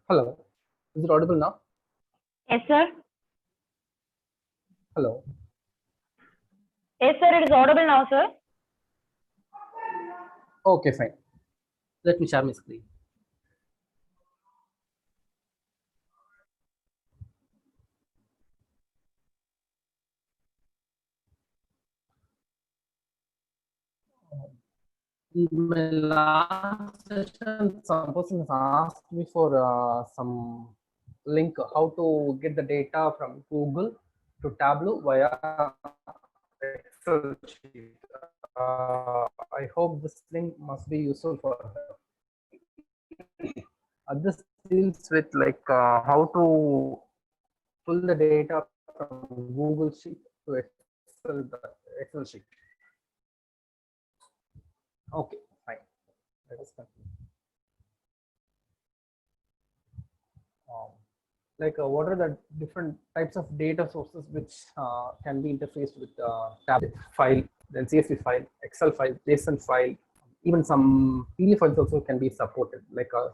Hello. Is it audible now? Yes, sir. Hello. Yes, sir. It is audible now, sir. Okay, fine. Let me share my screen. In my last session, some person has asked me for some link how to get the data from Google to Tableau via Excel sheet. I hope this link must be useful for her. This deals with like how to pull the data from Google Sheet to Excel sheet. Okay, fine. Let us continue. What are the different types of data sources which can be interfaced with tablet file, then CSV file, Excel file, JSON file, even some PDF files also can be supported. Like a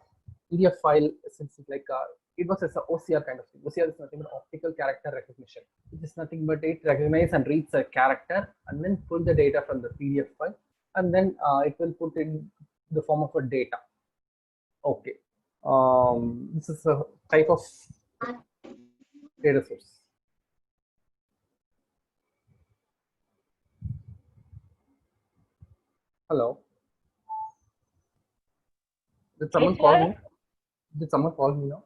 PDF file, since it was as a OCR kind of thing. OCR is nothing but optical character recognition. It is nothing but it recognizes and reads a character and then pull the data from the PDF file, and then it will put in the form of a data. Okay. This is a type of data source. Hello. Did someone Yes, call sir. me? Did someone call me now?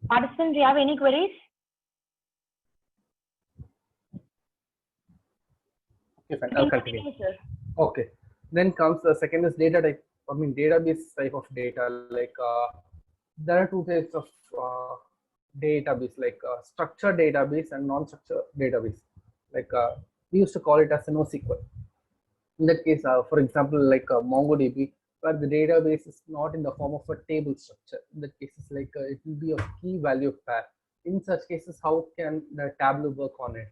Participants, do you have any queries? Okay, fine. You I'll can continue. continue, sir. Okay. Then comes the second is data type. I mean, database type of data. There are two types of database, like structured database and non-structured database. We used to call it as a NoSQL. In that case, for example, like MongoDB, where the database is not in the form of a table structure. In that case, it's it will be a key value pair. In such cases, how can the Tableau work on it?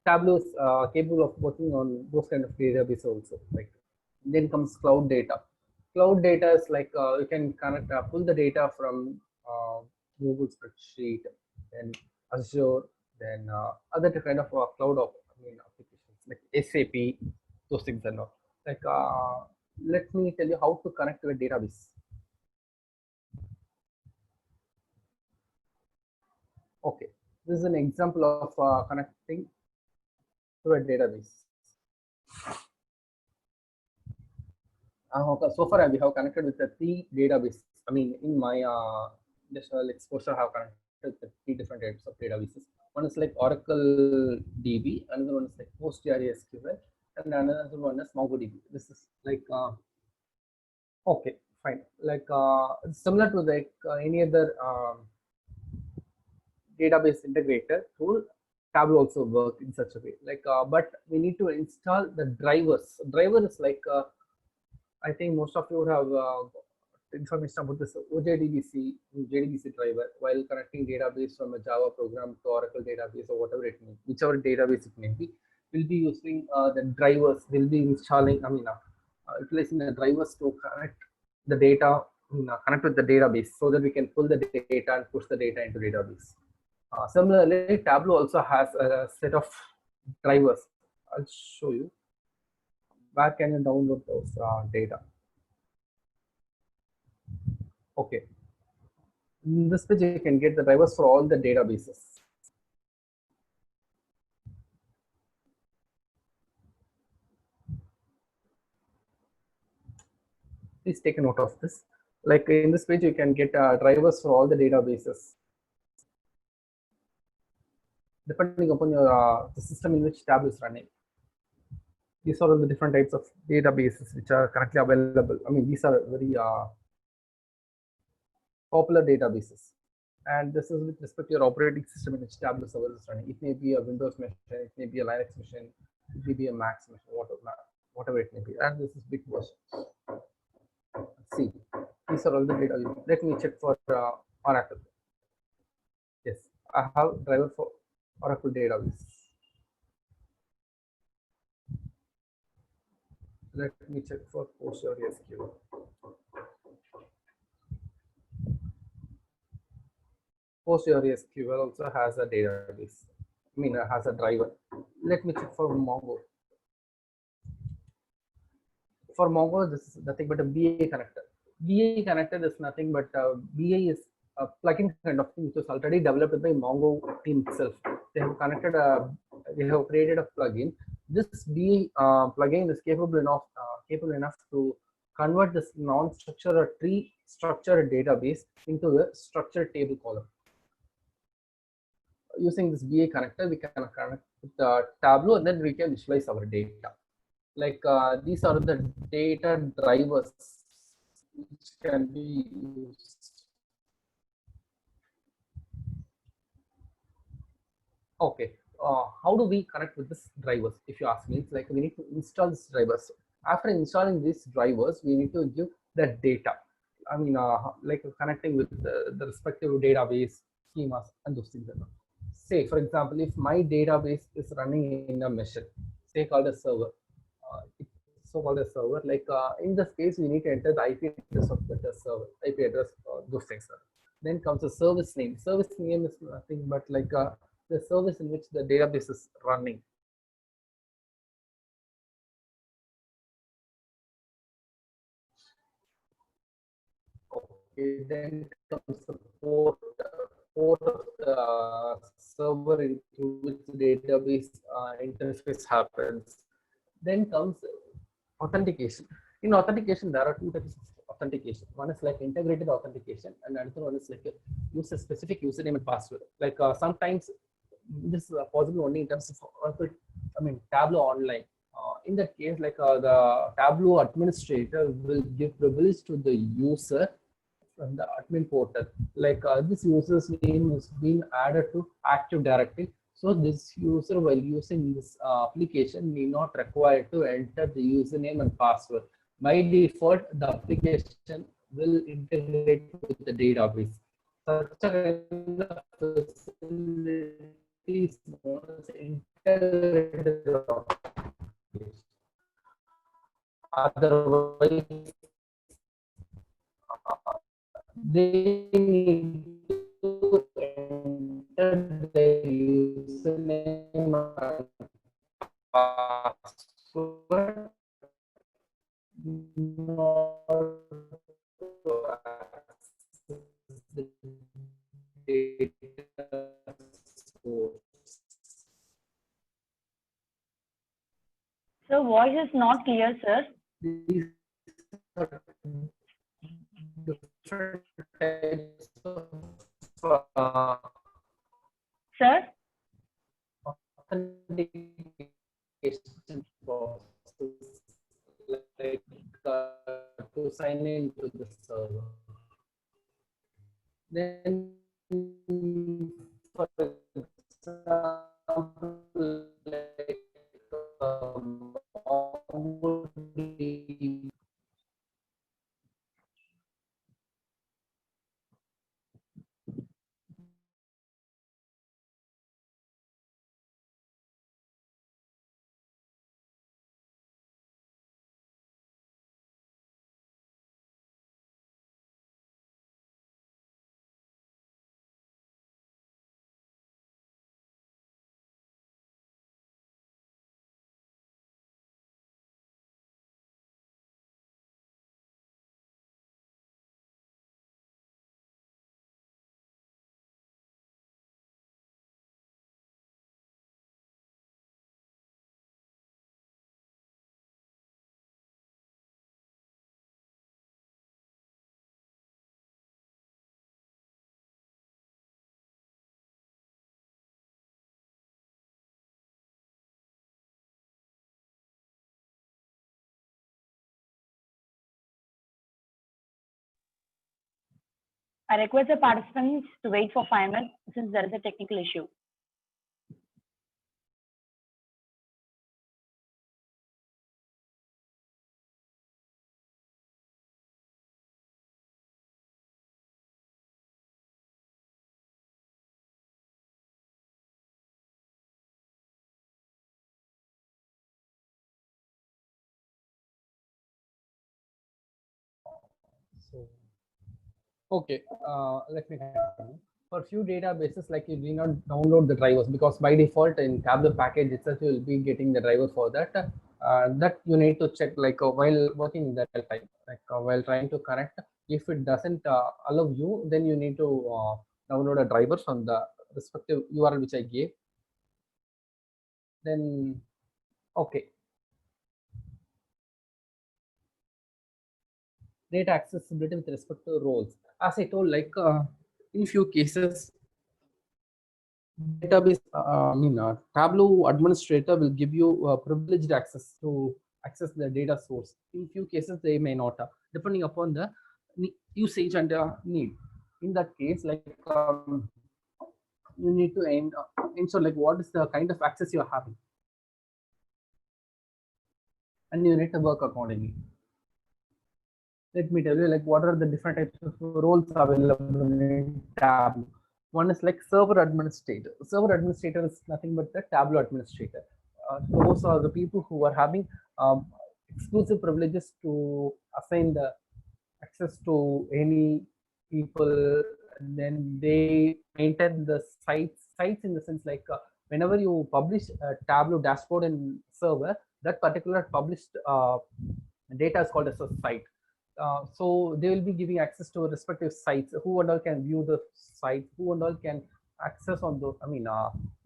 Tableau is capable of working on those kind of database also. Like then comes cloud data. Cloud data is like you can connect pull the data from Google Spreadsheet, then Azure, then other kind of applications like SAP, those things are not. Like, let me tell you how to connect to a database. Okay, this is an example of connecting to a database. Okay, so far we have connected with the three databases. I mean, in my additional exposure, I have connected with the three different types of databases. One is like Oracle DB, another one is like PostgreSQL, and another one is MongoDB. This is like okay, fine. Similar to like any other database integrator tool, Tableau also work in such a way. But we need to install the drivers. Driver is like I think most of you would have information about this JDBC driver while connecting database from a Java program to Oracle database or whatever it may be, whichever database it may be. We'll be using the drivers. We'll be installing, utilizing the drivers to connect the data, connect with the database so that we can pull the data and push the data into database. Similarly, Tableau also has a set of drivers. I'll show you. Where can you download those data? Okay. In this page, you can get the drivers for all the databases. Please take a note of this. Like in this page, you can get drivers for all the databases. Depending upon your the system in which Tableau is running. These are all the different types of databases which are currently available. I mean, these are very popular databases. And this is with respect to your operating system in which Tableau server is running. It may be a Windows machine, it may be a Linux machine, it may be a Mac machine, whatever it may be. And this is big version. Let's see, these are all the data. Let me check for Oracle. Yes, I have driver for Oracle database. Let me check for PostgreSQL. PostgreSQL also has a database. I mean, has a driver. Let me check for Mongo. For Mongo, this is nothing but a BA connector. BA connector is nothing but BA is a plugin kind of thing which was already developed by Mongo team itself. They have connected they have created a plugin. This BA plugin is capable enough to convert this non-structured or tree structured database into a structured table column. Using this BA connector, we can connect with the Tableau and then we can visualize our data. Like these are the data drivers which can be used. Okay, how do we connect with this drivers? If you ask me, it's like we need to install these drivers. After installing these drivers, we need to give the data. I mean, like connecting with the respective database schemas and those things. Say, for example, if my database is running in a machine, say called a server, it's so called a server. Like in this case, we need to enter the IP address of the server, IP address, those things. Then comes the service name. Service name is nothing but like the service in which the database is running. Okay, then comes the port of the server into which the database interface happens. Then comes authentication. In authentication, there are two types of authentication. One is like integrated authentication, and another one is like a user specific username and password. Like sometimes this is possible only in terms of I mean Tableau Online. In that case, like the Tableau administrator will give privilege to the user from the admin portal. Like this user's name is being added to Active Directory. So this user, while using this application, may not require to enter the username and password. By default, the application will integrate with the database. Such a kind of facility is known as integrated application. Otherwise, they need to enter the username and password in order to access the data source. Sir, voice is not clear, sir. These are different types of Sir, authentication process, like to sign into the server. Then, for example, like MongoDB. I request the participants to wait for 5 minutes since there is a technical issue. So, okay, let me continue. For few databases, like you need not download the drivers because by default in Tableau package itself you will be getting the driver for that. That you need to check like while working in the real time, like while trying to connect. If it doesn't allow you, then you need to download a driver from the respective URL which I gave. Then, okay, data accessibility with respect to roles. As I told, like in few cases, database, Tableau administrator will give you privileged access to access the data source. In few cases, they may not, depending upon the usage and need. In that case, like you need to ensure like what is the kind of access you are having, and you need to work accordingly. Let me tell you like what are the different types of roles available in Tableau. One is like server administrator. Server administrator is nothing but the Tableau administrator. Those are the people who are having exclusive privileges to assign the access to any people. And then they maintain the sites in the sense like whenever you publish a Tableau dashboard in server, that particular published data is called as a site. So they will be giving access to respective sites. Who and all can view the site, who and all can access on those,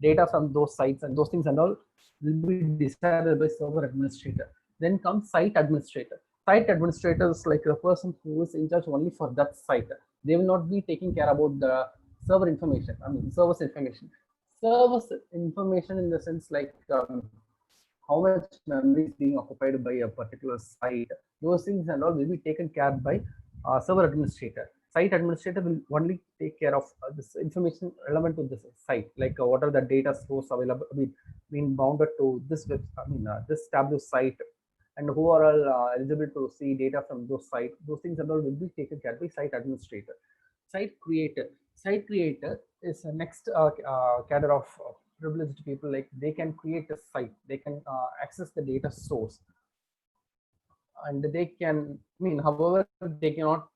data from those sites, and those things and all will be decided by server administrator. Then comes site administrator. Site administrator is like the person who is in charge only for that site. They will not be taking care about the server information, service information. Service information in the sense like how much memory is being occupied by a particular site. Those things and all will be taken care by server administrator. Site administrator will only take care of this information relevant to this site, like what are the data source available, being bounded to this web, this Tableau site, and who are all eligible to see data from those sites. Those things and all will be taken care by site administrator. Site creator. Site creator is the next cadre of privileged people. Like they can create a site, they can access the data source, and they can, however, they cannot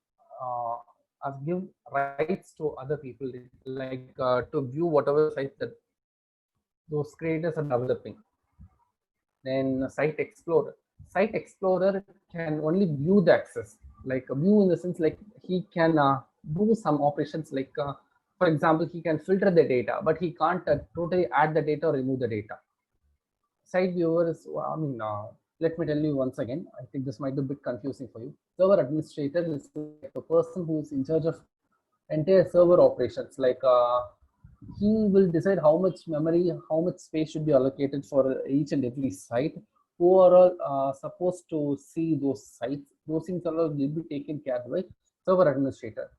give rights to other people, like to view whatever site that those creators are developing. Then site explorer. Site explorer can only view the access, like view in the sense like he can do some operations, like for example, he can filter the data, but he can't totally add the data or remove the data. Site viewer is, let me tell you once again, I think this might be a bit confusing for you. Server administrator is like the person who is in charge of entire server operations, like he will decide how much memory, how much space should be allocated for each and every site. Who are all supposed to see those sites, those things are all will be taken care by server administrator,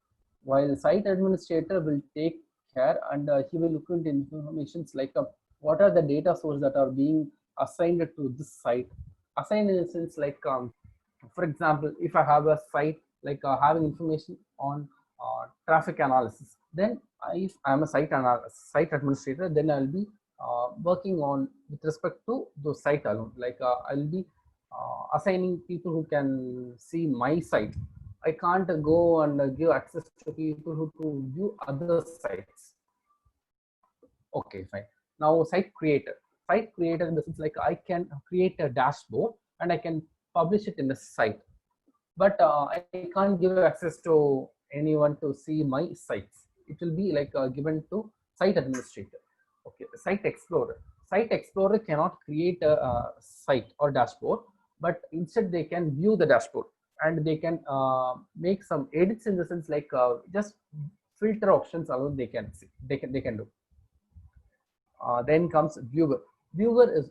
while site administrator will take care and he will look into information like what are the data sources that are being assigned to this site. Assigned in a sense like, for example, if I have a site like having information on traffic analysis, then if I'm a site administrator, then I'll be working on with respect to those site alone. Like I'll be assigning people who can see my site. I can't go and give access to people who to view other sites. Okay, fine. Now site creator. Site creator in the sense like I can create a dashboard and I can publish it in the site, but I can't give access to anyone to see my sites. It will be like given to site administrator. Okay, site explorer. Site explorer cannot create a site or dashboard, but instead they can view the dashboard and they can make some edits in the sense like just filter options alone they can see, they can do. Then comes viewer. Viewer is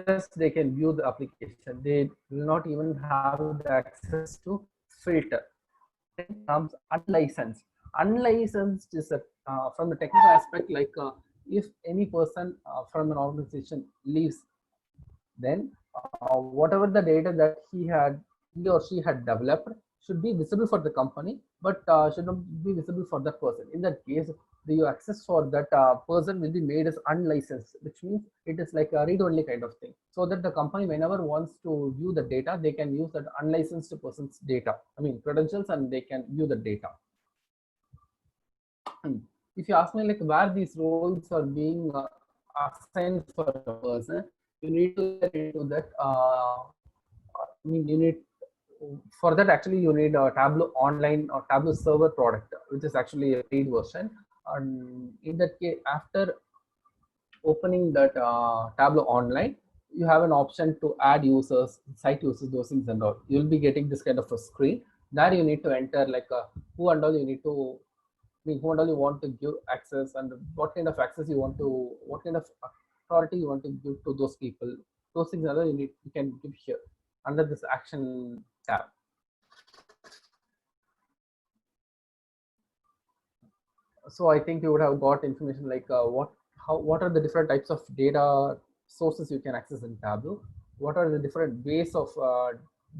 just they can view the application. They will not even have the access to filter. Then comes unlicensed. Unlicensed is a from the technical aspect, like if any person from an organization leaves, then whatever the data that he or she had developed should be visible for the company, but should not be visible for that person. In that case, the access for that person will be made as unlicensed, which means it is like a read-only kind of thing. So that the company, whenever wants to view the data, they can use that unlicensed person's data, I mean credentials, and they can view the data. If you ask me like where these roles are being assigned for a person, you need to get into that. I mean, you need for that actually you need a Tableau online or Tableau server product, which is actually a paid version. And in that case, after opening that Tableau online, you have an option to add users, site users, those things and all. You'll be getting this kind of a screen. There you need to enter like who and all you need to, I mean, who and all you want to give access, and what kind of access you want to, what kind of authority you want to give to those people. Those things are you can give here under this action tab. So I think you would have got information like what are the different types of data sources you can access in Tableau, what are the different ways of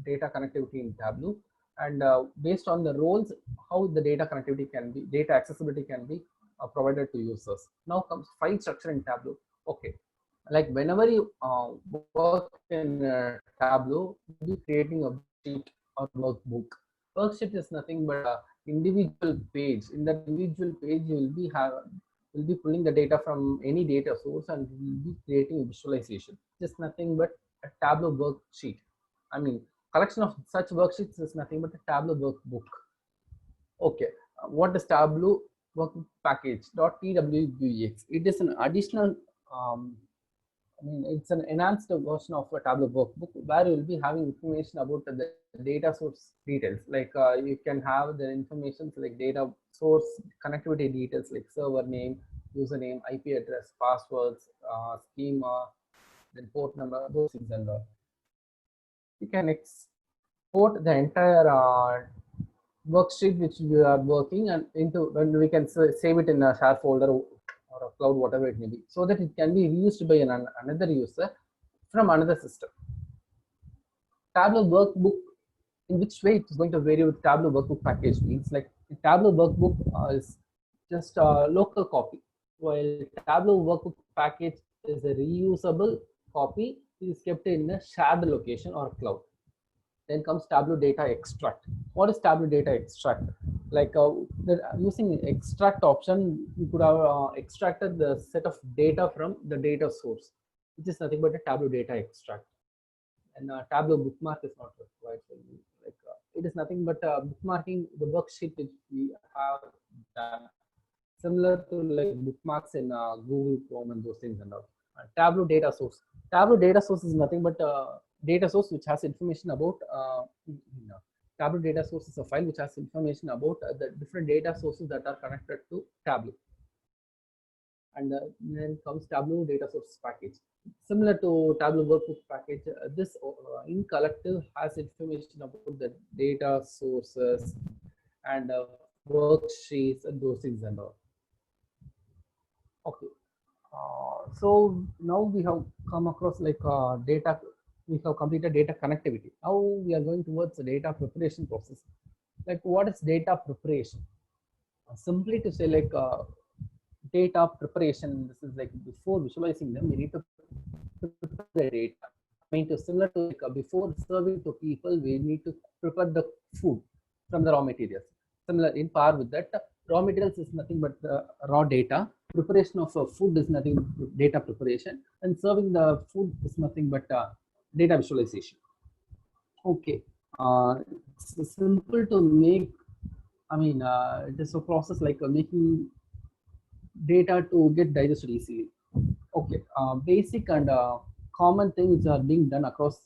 data connectivity in Tableau, and based on the roles, how the data connectivity can be, data accessibility can be provided to users. Now comes file structure in Tableau. Okay, like whenever you work in Tableau, you'll be creating a sheet or workbook. Worksheet is nothing but a individual page. In that individual page, you will be pulling the data from any data source and will be creating a visualization. Just nothing but a Tableau worksheet. I mean, collection of such worksheets is nothing but a Tableau workbook. Okay, what is Tableau workbook package .twx? It is an additional I mean, it's an enhanced version of a Tableau workbook where you will be having information about the data source details. Like you can have the information like data source connectivity details like server name, username, IP address, passwords, schema, then port number, those things and all. You can export the entire worksheet which you are working and into, when we can save it in a share folder or a cloud, whatever it may be, so that it can be reused by another user from another system. Tableau workbook, in which way it is going to vary with Tableau workbook package means like Tableau workbook is just a local copy, while Tableau workbook package is a reusable copy. It is kept in a shared location or cloud. Then comes Tableau data extract. What is Tableau data extract? Like using extract option, you could have extracted the set of data from the data source, which is nothing but a Tableau data extract. And Tableau bookmark is not required for you. Like it is nothing but bookmarking the worksheet which we have done, similar to like bookmarks in Google Chrome and those things and all. Tableau data source. Tableau data source is nothing but data source which has information about Tableau data source is a file which has information about the different data sources that are connected to Tableau. And then comes Tableau data source package. Similar to Tableau workbook package, this in collective has information about the data sources and worksheets and those things and all. Okay. So now we have come across like data, we have completed data connectivity. Now we are going towards the data preparation process. Like what is data preparation? Simply to say like data preparation, this is like before visualizing them, we need to prepare the data. I mean, to similar to like before serving to people, we need to prepare the food from the raw materials. Similar in par with that, raw materials is nothing but raw data. Preparation of food is nothing but data preparation, and serving the food is nothing but data visualization. Okay, it's simple to make. I mean, it is a process like making data to get digested easily. Okay, basic and common things are being done across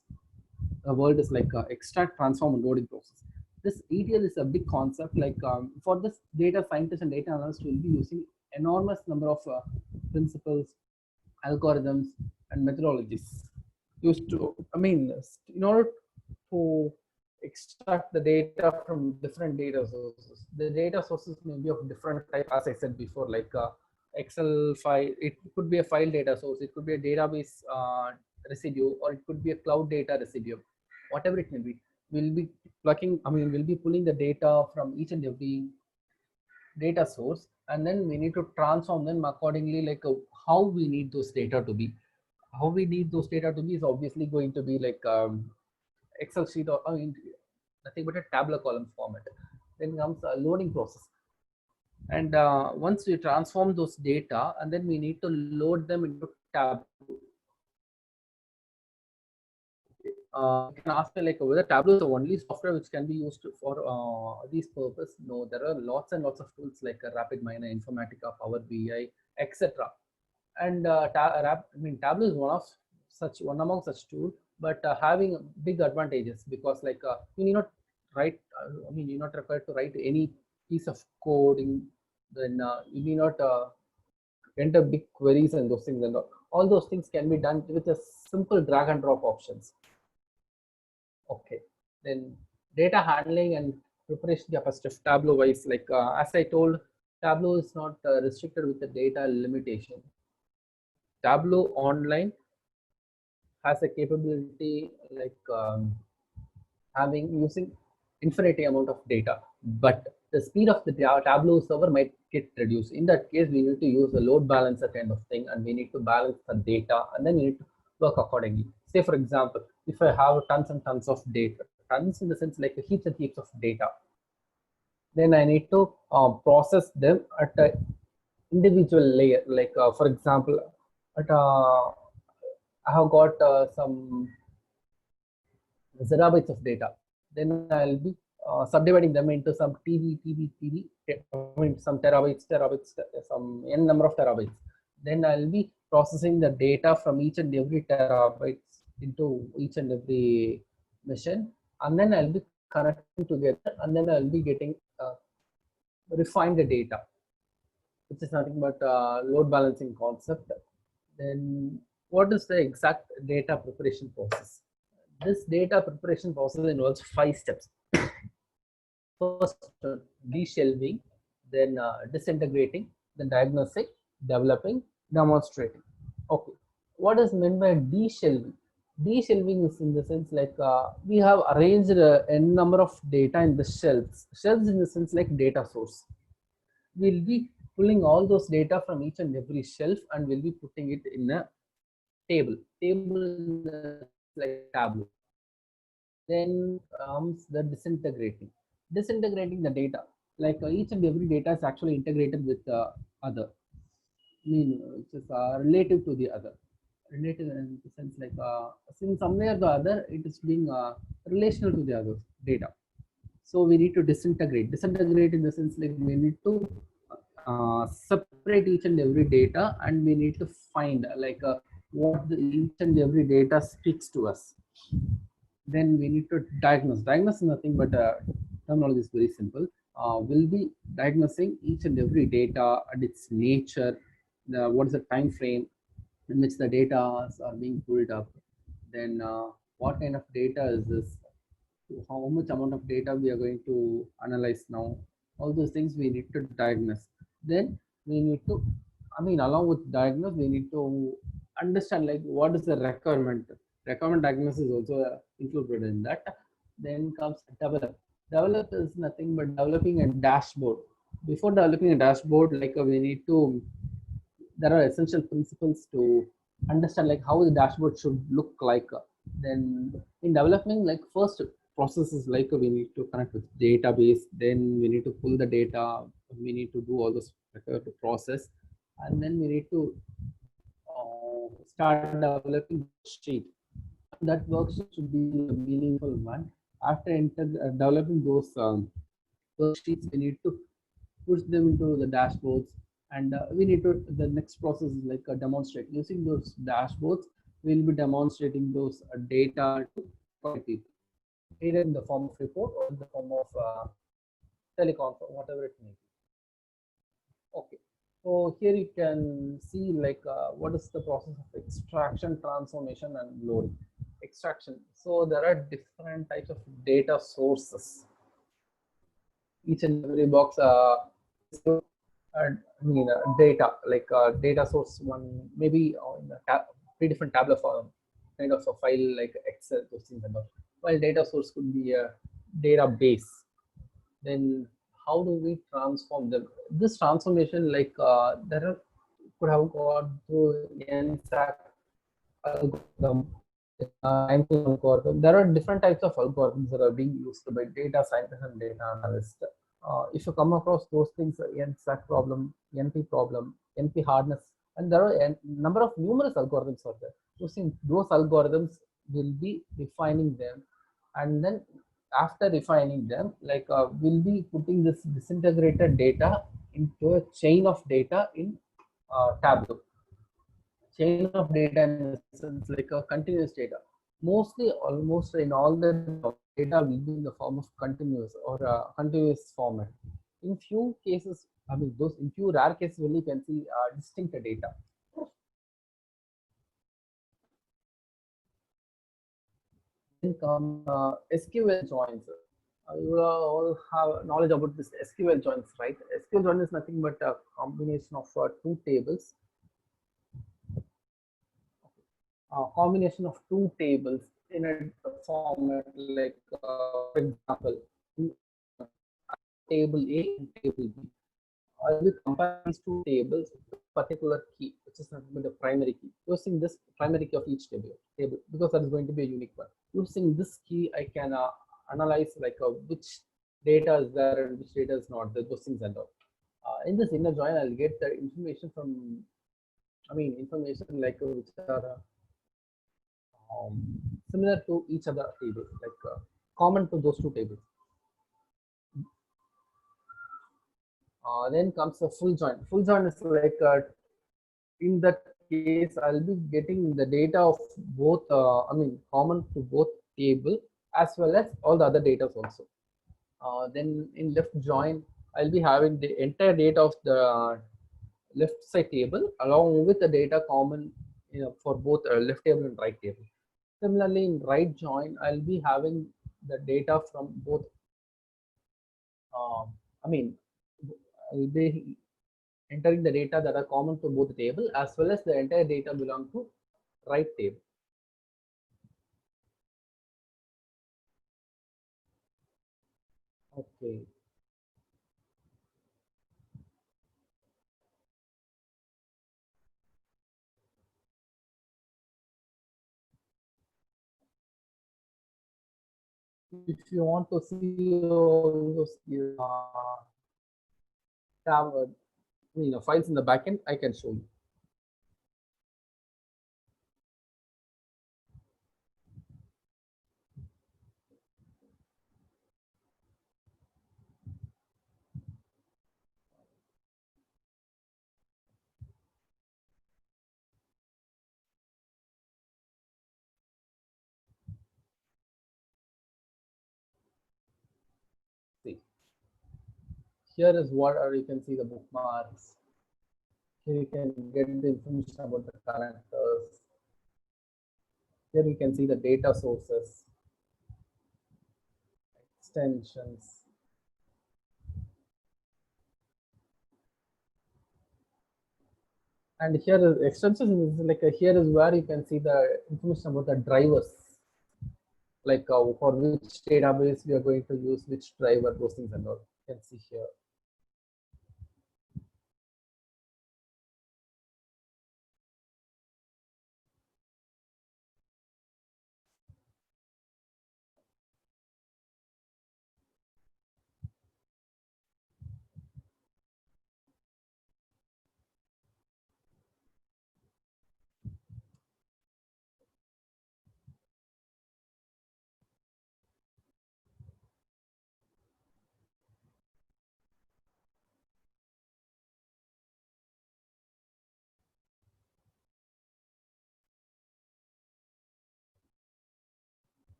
the world is like extract, transform, and loading process. This ETL is a big concept. Like for this, data scientists and data analysts will be using enormous number of principles, algorithms, and methodologies used to. I mean, in order to extract the data from different data sources, the data sources may be of different type, as I said before, like Excel file. It could be a file data source. It could be a database residue, or it could be a cloud data residue. Whatever it may be, we'll be plugging. I mean, we'll be pulling the data from each and every data source, and then we need to transform them accordingly, like how we need those data to be. How we need those data to be is obviously going to be like Excel sheet, or nothing but a tabular column format. Then comes a loading process. And once we transform those data, and then we need to load them into Tableau. You can ask me like whether Tableau is the only software which can be used for these purpose. No, there are lots and lots of tools like RapidMiner, Informatica, Power BI, etc. And Tableau is one among such tool, but having big advantages, because like you need not write. You're not required to write any piece of coding. Then you need not enter big queries and those things, and all those things can be done with a simple drag and drop options. Okay, then data handling and preparation capacity of Tableau wise, like as I told, Tableau is not restricted with the data limitation. Tableau Online has a capability like using infinity amount of data, but the speed of the Tableau server might get reduced. In that case, we need to use a load balancer kind of thing, and we need to balance the data, and then we need to work accordingly. Say, for example, if I have tons and tons of data, tons in the sense like heaps and heaps of data, then I need to process them at a individual layer. Like for example, at I have got some zettabytes of data. Then I'll be subdividing them into some some terabytes, some n number of terabytes. Then I'll be processing the data from each and every terabytes into each and every machine, and then I'll be connecting together, and then I'll be getting refine the data, which is nothing but load balancing concept. Then what is the exact data preparation process? This data preparation process involves 5 steps. First, de-shelving, then disintegrating, then diagnosing, developing, demonstrating. Okay, what is meant by de-shelving? De-shelving is in the sense like we have arranged n number of data in the shelves. Shelves in the sense like data source. We'll be pulling all those data from each and every shelf, and we'll be putting it in a table. Table like Tableau. Then comes the disintegrating. Disintegrating the data, like each and every data is actually integrated with the other, which is relative to the other. Relative in the sense like in some way or the other, it is being relational to the other data. So we need to disintegrate. Disintegrate in the sense like we need to separate each and every data, and we need to find like what each and every data speaks to us. Then we need to diagnose. Diagnose is nothing but terminology is very simple. We'll be diagnosing each and every data and its nature, what is the time frame in which the data are being pulled up, then what kind of data is this, how much amount of data we are going to analyze now. All those things we need to diagnose. Then we need to, along with diagnose, we need to understand like what is the requirement. Requirement diagnosis is also included in that. Then comes develop. Develop is nothing but developing a dashboard. Before developing a dashboard, like we need to, there are essential principles to understand like how the dashboard should look like. Then in developing, like first process is like we need to connect with database, then we need to pull the data, we need to do all this process, and then we need to start developing sheet. That worksheet should be a meaningful one. After developing those worksheets, we need to push them into the dashboards, and we need to, the next process is like demonstrate. Using those dashboards, we'll be demonstrating those data to people, either in the form of report or in the form of teleconference, whatever it may be. Okay, so here you can see like what is the process of extraction, transformation, and loading. Extraction. So there are different types of data sources. Each and every box data, like data source one, maybe in a three different tabular form, kind of a file like Excel, those things and all. While data source could be a database. Then how do we transform them? This transformation, like there are could have gone through NSAC algorithm, algorithm. There are different types of algorithms that are being used by data scientists and data analysts. If you come across those things, NSAC problem, NP problem, NP hardness, and there are a number of numerous algorithms out there. Using those algorithms, will be refining them, and then after refining them, like we'll be putting this disintegrated data into a chain of data in Tableau. Chain of data in the sense like a continuous data. Mostly, almost in all the data will be in the form of continuous or continuous format. In few cases, I mean, those in few rare cases only you can see distinct data. Then come SQL joins. You will all have knowledge about this SQL joins, right? SQL join is nothing but a combination of two tables. Combination of two tables in a format like, for example, table A and table B. I will compare these two tables with a particular key, which is nothing but the primary key. Using this primary key of each table, because that is going to be a unique one. Using this key, I can analyze like which data is there and which data is not. Those things and all. In this inner join, I'll get the information from, I mean, information like which are similar to each other table, like common to those two tables. Then comes a full join. Full join is like in that case, I'll be getting the data of both, I mean, common to both table as well as all the other data also. Then in left join, I'll be having the entire data of the left side table along with the data common, you know, for both left table and right table. Similarly, in right join, I'll be having the data from both. I mean, I'll be entering the data that are common to both table as well as the entire data belong to right table. Okay. If you want to see those files in the backend, I can show you. See, here is what you can see the bookmarks. Here you can get the information about the connectors. Here you can see the data sources, extensions. And here is extensions is like here is where you can see the information about the drivers, like for which database we are going to use which driver, those things and all. You can see here.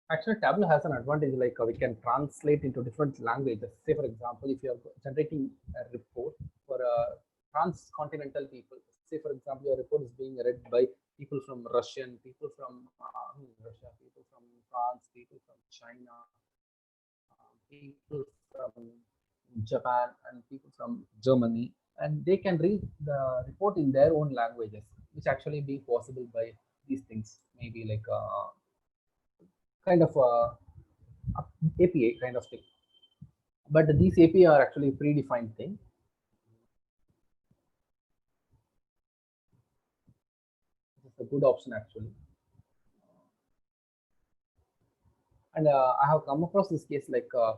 Actually, Tableau has an advantage like we can translate into different languages. Say, for example, if you are generating a report for transcontinental people, say, for example, your report is being read by people from Russian, people from Russia, people from France, people from China, people from Japan, and people from Germany, and they can read the report in their own languages, which actually being possible by these things, maybe like kind of API kind of thing. But these API are actually predefined thing. It's a good option actually. And I have come across this case like a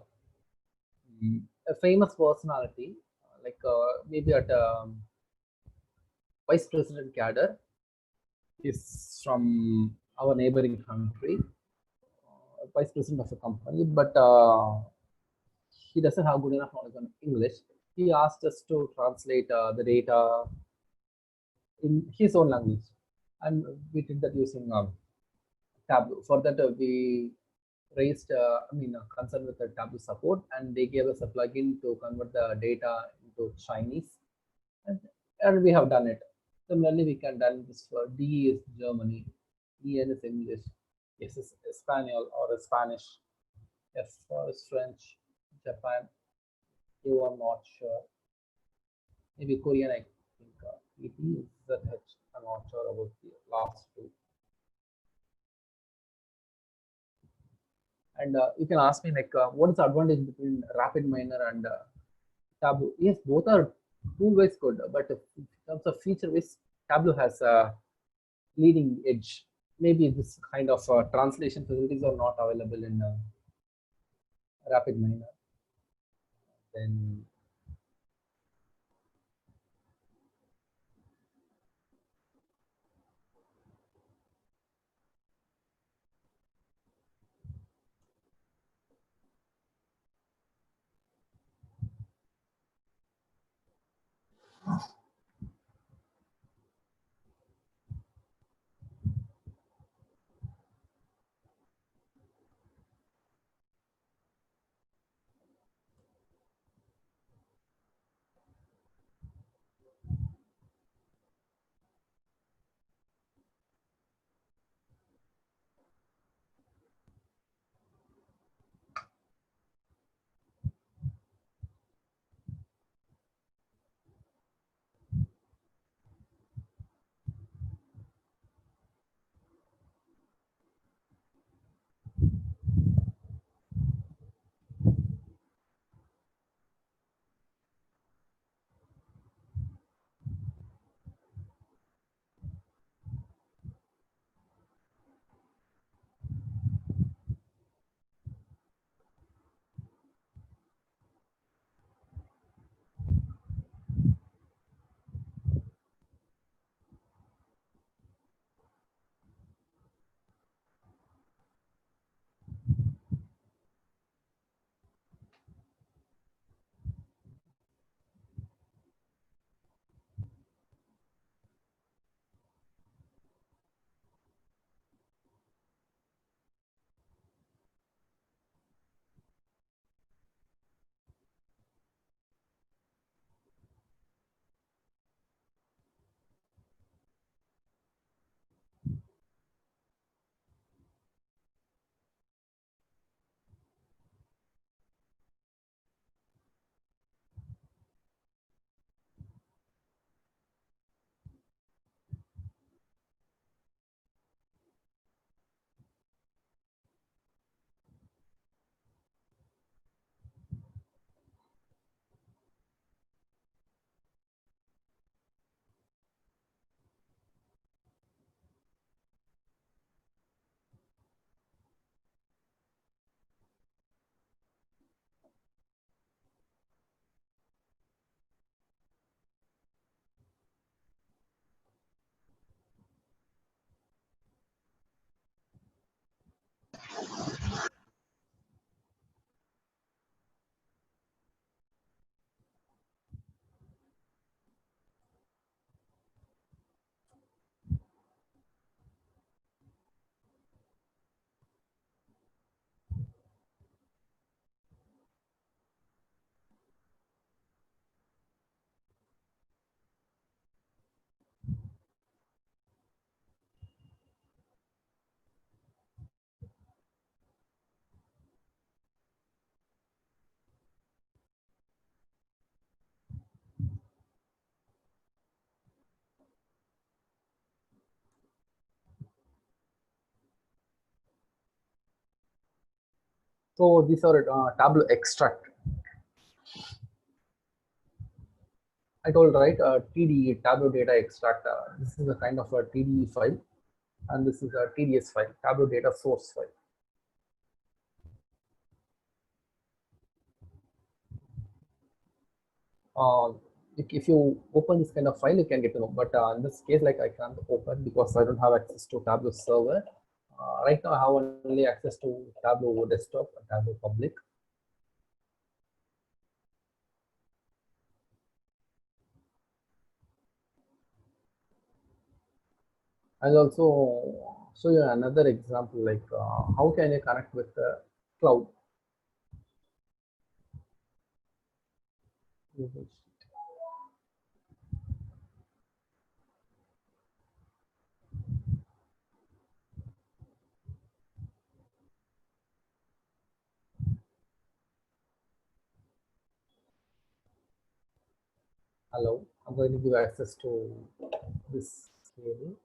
famous personality, like maybe at Vice President cadre is from our neighboring country, vice president of a company, but he doesn't have good enough knowledge on English. He asked us to translate the data in his own language, and we did that using Tableau. For that, we raised, concern with the Tableau support, and they gave us a plugin to convert the data into Chinese, and we have done it. Similarly, we can done this for D is Germany, EN is English, S is Espanol or Spanish, F is French, Japan. You are not sure. Maybe Korean, I think. EP is ZH. I'm not sure about the last two. And you can ask me like, what is the advantage between RapidMiner and Tableau? Yes, both are tool-wise good, but in terms of feature-wise, Tableau has a leading edge. Maybe this kind of translation facilities are not available in RapidMiner. Then So these are Tableau extract. I told right, TDE, Tableau data extract. This is a kind of a TDE file, and this is a TDS file, Tableau data source file. If you open this kind of file, you can get to know. But in this case, like I can't open because I don't have access to Tableau server. Right now, I have only access to Tableau desktop and Tableau public. I'll also show you another example, like how can you connect with the cloud. Hello, I'm going to give access to this cable.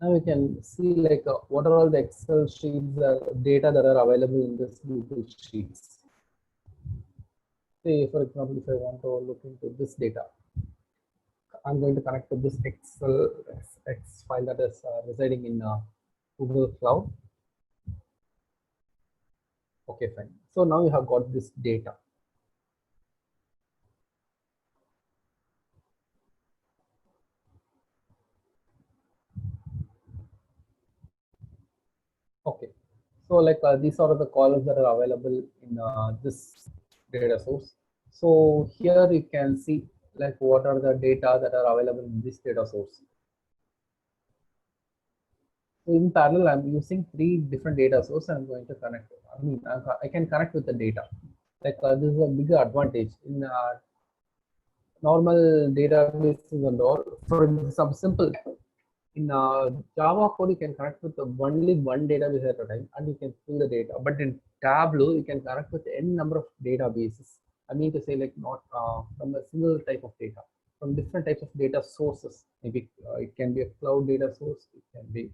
Now you can see like what are all the Excel sheets, data that are available in this Google Sheets. Say, for example, if I want to look into this data, I'm going to connect to this Excel X file that is residing in Google Cloud. Okay, fine. So now you have got this data. Okay, so like these are the columns that are available in this data source. So here you can see like what are the data that are available in this data source. So in parallel, I'm using 3 different data sources. I'm going to connect. I mean, I can connect with the data. Like this is a bigger advantage in normal databases and all. For some simple in Java code, you can connect with only one database at a time, and you can pull the data. But in Tableau, you can connect with n number of databases. I mean to say, like not from a single type of data, from different types of data sources. Maybe it can be a cloud data source. It can be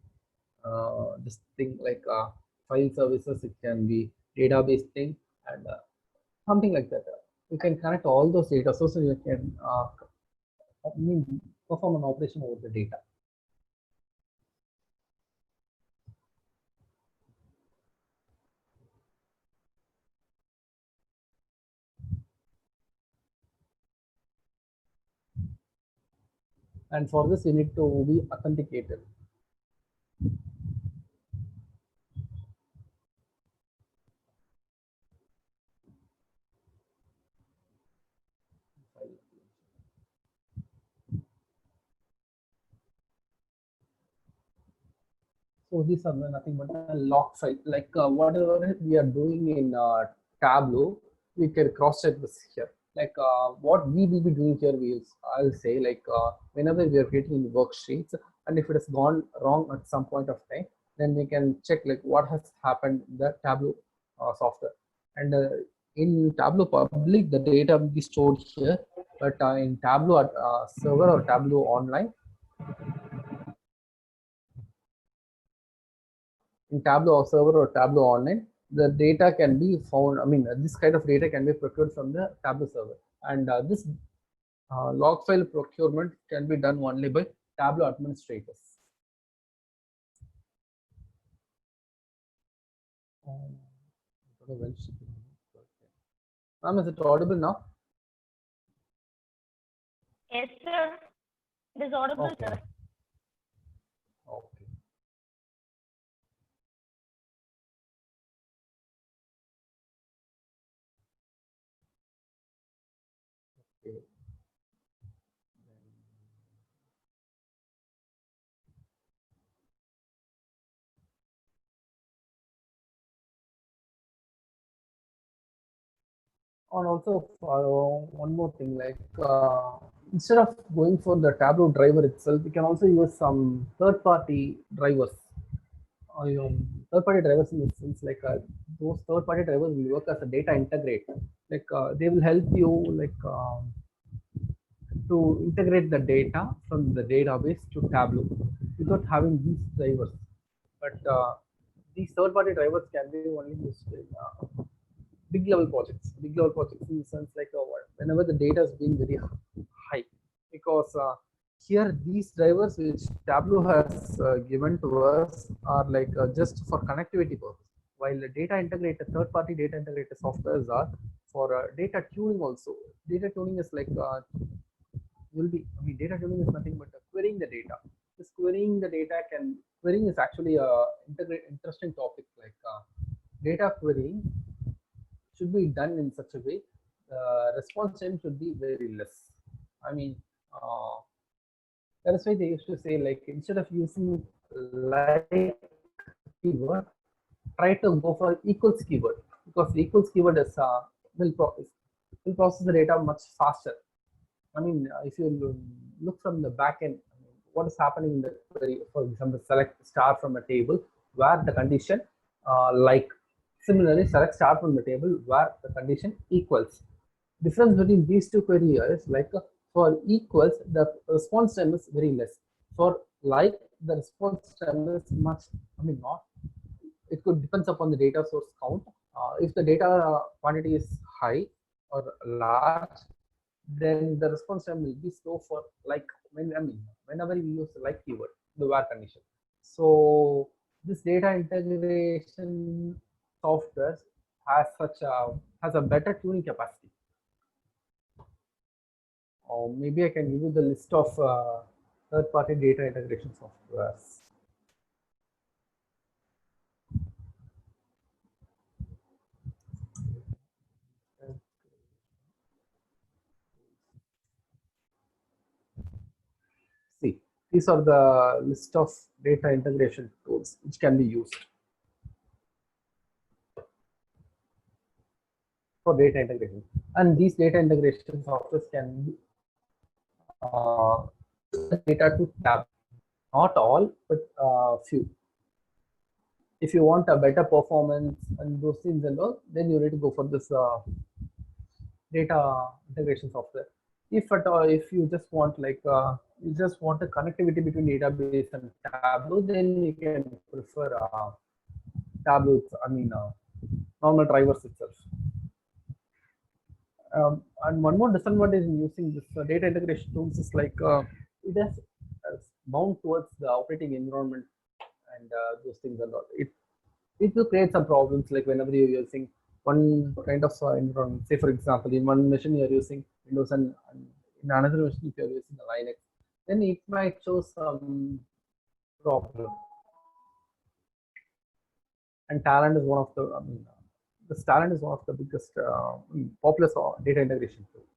this thing like file services. It can be database thing and something like that. You can connect all those data sources. You can I mean, perform an operation over the data. And for this, you need to be authenticated. So these are nothing but a log file. Like whatever we are doing in Tableau, we can cross check this here. Like what we will be doing here, I'll say like whenever we are creating worksheets, and if it has gone wrong at some point of time, then we can check like what has happened in the Tableau software. And in Tableau public, the data will be stored here, but in Tableau server or Tableau online, in Tableau server or Tableau online, the data can be found. I mean, this kind of data can be procured from the Tableau server, and this log file procurement can be done only by Tableau administrators. Ma'am, is it audible now? Yes, sir. It is audible, Okay. sir. Okay. Okay. And also one more thing, like instead of going for the Tableau driver itself, we can also use some third-party drivers. Third-party drivers in the sense like those third-party drivers will work as a data integrator. Like they will help you like to integrate the data from the database to Tableau without having these drivers. but these third-party drivers can be only used in big level projects. Big level projects in the sense like whenever the data is being very high, because here these drivers which Tableau has given to us are like just for connectivity purpose. While the data integrator, third-party data integrator softwares are for data tuning also. Data tuning is like will be, I mean, data tuning is nothing but querying the data. This querying the data can, querying is actually a interesting topic. Like data querying should be done in such a way, response time should be very less. I mean, uh, that is why they used to say like instead of using like keyword, try to go for equals keyword, because the equals keyword is will process the data much faster. I mean, if you look from the back end, I mean, what is happening in the query, for example, select star from a table where the condition like, similarly select star from the table where the condition equals. Difference between these two queries is like for equals, the response time is very less. For like, the response time is much, I mean, not, it could depends upon the data source count. If the data quantity is high or large, then the response time will be slow for like, when I mean, whenever you use the like keyword, the where condition. So this data integration software has a better tuning capacity. Or maybe I can give you the list of third-party data integration softwares. See, these are the list of data integration tools which can be used for data integration. And these data integration softwares can data to tab, not all, but few. If you want a better performance and those things and all, then you need to go for this data integration software. If at all, if you just want like you just want a connectivity between database and Tableau, then you can prefer Tableau. I mean, normal drivers itself. And one more disadvantage in using this data integration tools is like it has bound towards the operating environment and those things and all. It will create some problems like whenever you're using one kind of environment. Say for example, in one machine you're using Windows and in another machine if you're using a Linux, then it might show some problem. And Talent is one of the, I mean, this Talent is one of the biggest popular data integration tools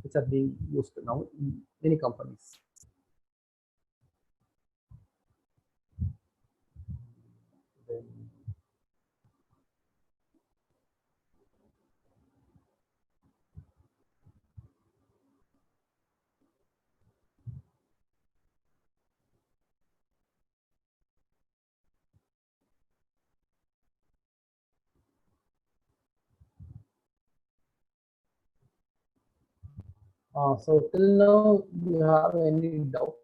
which are being used now in many companies. Then, so till now, do you have any doubt?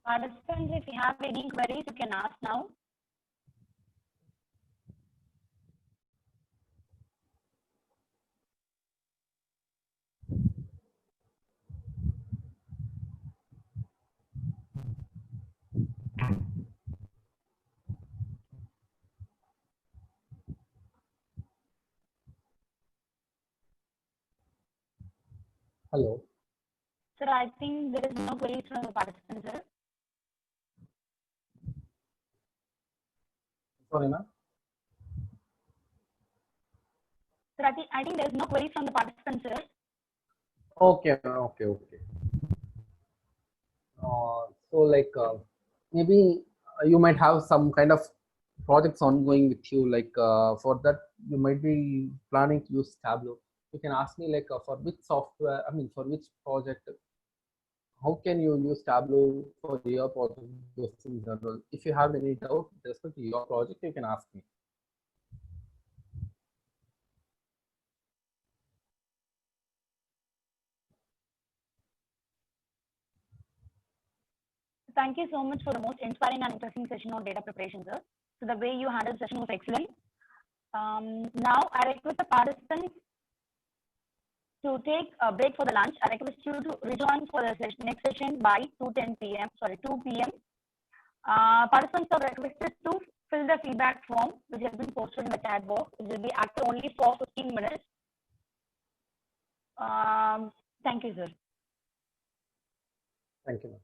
Participants, if you have any queries, you can ask now. Hello. Sir, I think there is no queries from the participants, sir. Sorry, ma'am. Sir, I think there is no queries from the participants, sir. Okay, okay. So like maybe you might have some kind of projects ongoing with you. Like for that, you might be planning to use Tableau. You can ask me like for which software. I mean, for which project. How can you use Tableau for your project? Those things are all. If you have any doubt with respect to your project, you can ask me. Thank you so much for the most inspiring and interesting session on data preparation, sir. So the way you handled the session was excellent. Now I request the participants to take a break for the lunch. I request you to rejoin for the next session by 2 p.m. Participants are requested to fill the feedback form which has been posted in the chat box. It will be active only for 15 minutes. Thank you, sir. Thank you, ma'am.